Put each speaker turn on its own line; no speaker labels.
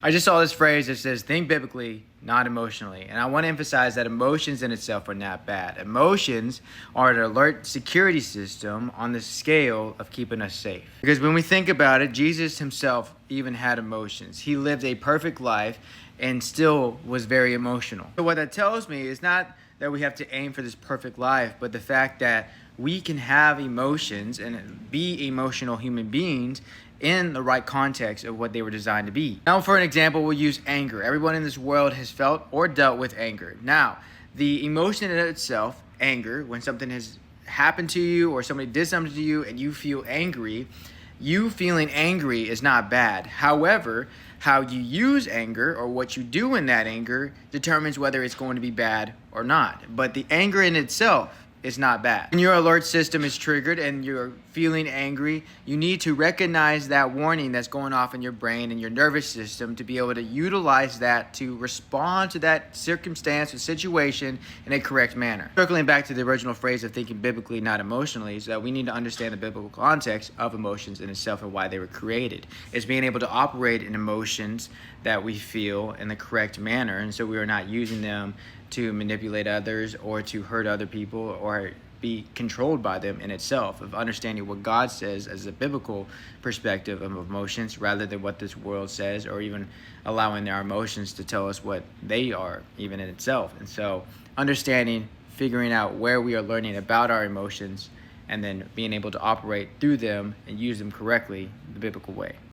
I just saw this phrase that says, think biblically, not emotionally. And I want to emphasize that emotions in itself are not bad. Emotions are an alert security system on the scale of keeping us safe. Because when we think about it, Jesus himself even had emotions. He lived a perfect life and still was very emotional. So what that tells me is not that we have to aim for this perfect life, but the fact that we can have emotions and be emotional human beings in the right context of what they were designed to be. Now, for an example, we'll use anger. Everyone in this world has felt or dealt with anger. Now, the emotion in itself, anger, when something has happened to you or somebody did something to you and you feel angry, you feeling angry is not bad. However, how you use anger or what you do in that anger determines whether it's going to be bad or not. But the anger in itself is not bad. When your alert system is triggered and you're feeling angry, you need to recognize that warning that's going off in your brain and your nervous system to be able to utilize that to respond to that circumstance or situation in a correct manner. Circling back to the original phrase of thinking biblically, not emotionally, is that we need to understand the biblical context of emotions in itself and why they were created. It's being able to operate in emotions that we feel in the correct manner, and so we are not using them to manipulate others or to hurt other people or be controlled by them in itself, of understanding what God says as a biblical perspective of emotions rather than what this world says, or even allowing our emotions to tell us what they are even in itself. And so understanding, figuring out where we are learning about our emotions, and then being able to operate through them and use them correctly the biblical way.